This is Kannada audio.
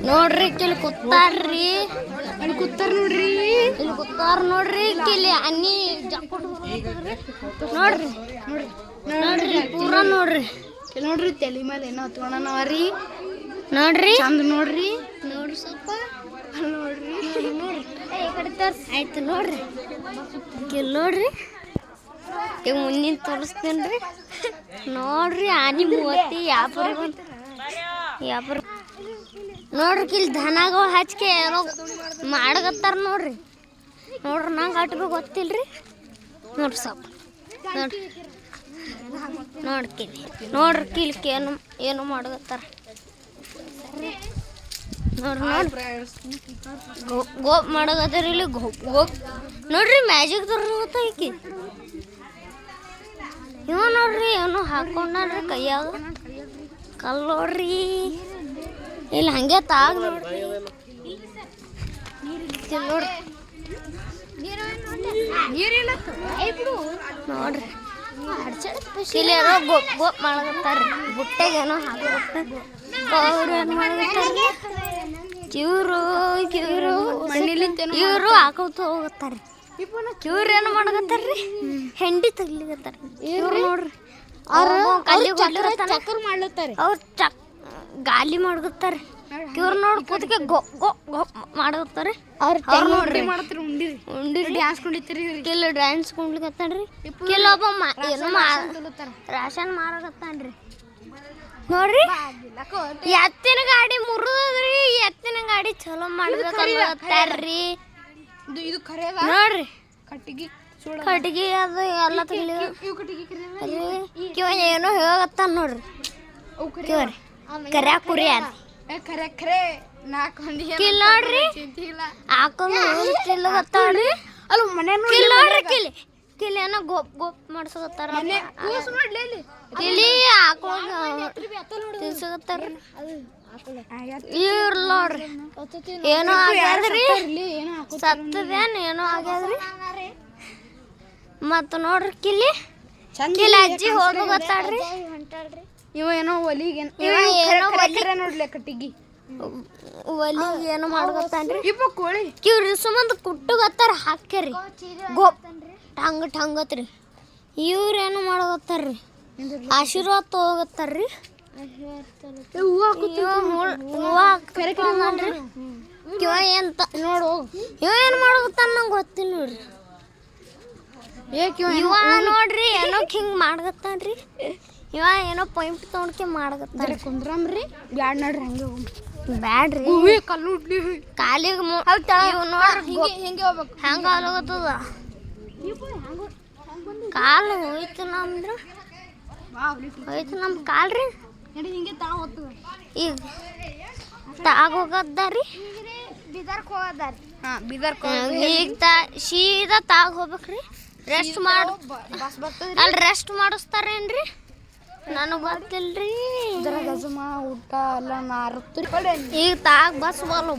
ನೋಡ್ರಿ ಕಿಲ್ ಕೂತಾರ್ರಿ ನೋಡ್ರಿ ಇಲ್ಲಿ ಕೂತಾರ ನೋಡ್ರಿ ಕಿಲ್ಲಿ ಅನ್ನಿ ನೋಡ್ರಿ ನೋಡ್ರಿ ಪೂರಾ ನೋಡ್ರಿ ನೋಡ್ರಿ ತಲೆ ಮೇಲೆ ಏನೋ ಹತ್ಕೊಂಡನವರಿ ನೋಡ್ರಿ ಚಂದ ನೋಡ್ರಿ ಸ್ವಲ್ಪ ನೋಡ್ರಿ ಆಯ್ತು ನೋಡ್ರಿ ಕಿಲ್ ನೋಡ್ರಿ ಈಗ ಮುಂದಿನ ತೋರಿಸ್ತೇನ್ರಿ ನೋಡ್ರಿ ಆನಿ ಮೂವತ್ತಿ ಯಾಪುರಿ ಬಂತ ಯಾಪುರ ನೋಡ್ರಿ ಕಿಲ್ ದನಗಳು ಹಚ್ಕೆ ಏನೋ ಮಾಡಕತ್ತಾರ ನೋಡ್ರಿ ನಂಗೆ ಅಟ್ಬೇಕು ಗೊತ್ತಿಲ್ರಿ ನೋಡ್ರಿ ಸ್ವಲ್ಪ ನೋಡ್ರಿ ಕಿಲ್ಕೆ ಏನು ಮಾಡಕತ್ತಾರ ನೋಡ್ರಿ ಗೋಪ್ ಮಾಡಕತ್ತಾರ ಇಲ್ಲಿ ಗೋಪ್ ನೋಡ್ರಿ ಮ್ಯಾಜಿಕ್ ತೋರ್ಸಕತ್ತ ಈಕಿ ಇವ ನೋಡ್ರಿ ಏನೋ ಹಾಕೊಂಡ್ರಿ ಕೈಯಾಗ ಕಲ್ ನೋಡ್ರಿ ಇಲ್ಲಿ ಹಂಗೆ ತಾಗ್ ನೋಡ್ರಿ ನೋಡ್ರಿ ಇಲ್ಲಿ ಏನೋ ಗೋಪ್ ಮಾಡಕತ್ತಾರ ಬುಟ್ಟೆಗೆ ಏನೋ ಹಾಕತ್ತಾರ ಅವ್ರು ಏನು ಮಾಡಕತ್ತಾರ ಇವ್ರು ಹಾಕೋತ ಹೋಗತ್ತಾರೆ ಇವ್ರು ಏನು ಮಾಡಕತ್ತಾರ್ರಿ ಹೆಂಡಿ ತಗ್ಲಿಕತ್ತಾರ ಇವ್ರು ನೋಡ್ರಿ ಚಕ್ಕರ್ ಮಾಡ್ಲತ್ತಾರೆ ಅವ್ರು ಗಾಲಿ ಮಾಡ್ಕತ್ತಾರೆ ಇವ್ರು ನೋಡಿ ಕೂತ್ಕೆ ಮಾಡಕತ್ತಾರೆ ನೋಡ್ರಿ ಮಾಡತ್ರಿ ಉಂಡಿರಿ ಡ್ಯಾನ್ಸ್ ಕುಂಡಿತ್ರಿ ಕಿಲ್ ಡ್ಯಾನ್ಸ್ ಕುಂಡ್ಲಿಕತ್ತಾನ್ರಿ ಕೆಲವೊಬ್ಬ ಏನು ರೇಷನ್ ಮಾರಕತ್ತಾನ್ರಿ ನೋಡ್ರಿ ಎತ್ತಿನ ಗಾಡಿ ಮುರಿದ್ರಿ ಎತ್ತಿನ ಗಾಡಿ ಚಲೋ ಮಾಡ್ಬೇಕಂತಾರ್ರಿ ಇದು ಖರೆ ನೋಡ್ರಿ ಕಟ್ಟಿಗೆ ಅದು ಎಲ್ಲ ಕಿವ ಏನೋ ಹೇಳಕತ್ತಾನ ನೋಡ್ರಿ ಕರ್ಯಾ ಕುರಿ ಅದ ಖರೆ ಕಿಲ್ ನೋಡ್ರಿ ಹಾಕೊಂಡು ತಿಲ್ಲಕತ್ತಾಳ್ರಿ ಅಲ್ಲ ಮನೆ ಕಿಲ್ ನೋಡ್ರಿ ಕಿಲ್ ಏನೋ ಗೋಪ್ ಮಾಡ್ಸಕತ್ತಾರ ಕಿಲಿ ಹಾಕೊಂಡು ತಿನ್ಸಕತ್ತಾರ ಇವ್ರು ನೋಡ್ರಿ ಏನೋ ಆಗ್ಯಾದ್ರಿ ಸತ್ತದೇನ್ ಏನೋ ಆಗ್ಯಾದ್ರಿ ಮತ್ತ ನೋಡ್ರಿ ಕಿಲಿ ಅಜ್ಜಿ ಹೋಗ್ತಾಳ್ರಿ ಇವ ಏನೋ ಒಲಿಗೆ ನೋಡ್ಲಿ ಕಟ್ಟಿಗಿ ಒಲಿಗೆ ಏನೋ ಮಾಡ್ಕೊತಾನ್ರಿ ಕೋಳಿ ಕಿವ್ರಿ ಸುಮಂದ್ ಕುಟ್ಟುಗತ್ತಾರ ಹಾಕ್ಯಾರಿ ಗೋಪ್ ಟಂಗತ್ರಿ ಇವ್ರೇನು ಮಾಡಕತ್ತಾರ್ರಿ ಆಶೀರ್ವಾದ ತಗೋಗತ್ತಾರ್ರಿ ಕಿವ ಎಂತ ನೋಡು ಇವ ಏನ್ ಮಾಡಕತ್ತಾನ ನಂಗೆ ಗೊತ್ತಿಲ್ಲ ನೋಡ್ರಿ ಇವ ನೋಡ್ರಿ ಏನೋ ಹಿಂಗ್ ಮಾಡಕತ್ತಾನ್ರಿ ಇವ ಏನೋ ಪೈಂಪ್ ತಗೊಂಡ್ಕೆ ಮಾಡಕತ್ತಾನ ಕುಂದ್ರಮ್ರಿ ಬ್ಯಾಡ್ ನೋಡ್ರಿ ಹಂಗೆ ಬ್ಯಾಡ್ರಿ ಕಲ್ಲು ಕಾಲಿಗೆ ಹಿಂಗೆ ಹೋಗ್ಬೇಕು ಹೆಂಗ ಆಗೋಗತ್ತದ ಕಾಲು ಹೋಯ್ತು ನಮ್ದ್ರ ಹೋಯ್ತು ನಮ್ ಕಾಲ್ರಿ ಹಿಂಗೆ ತಾ ಹೋಗ್ತದ ಈಗ ತಾಗೋಗದ್ದಾರಿ ಬೀದರ್ಕ್ ಹೋಗದಾರಿ ಬೀದರ್ಕ್ ಈಗ ಸೀದಾ ತಾಗ ಹೋಗ್ಬೇಕ್ರಿ ರೆಸ್ಟ್ ಮಾಡ ಬಸ್ ಬರ್ತದ ಅಲ್ಲಿ ರೆಸ್ಟ್ ಮಾಡಿಸ್ತಾರೇನ್ರಿ ನನಗೆ ಗೊತ್ತಿಲ್ರಿ ಗಜಮ ಊಟ ಎಲ್ಲ ಮಾರುತ್ತೀರಿ ಈಗ ತಾಗ ಬಸ್ ಬಲ್ಲ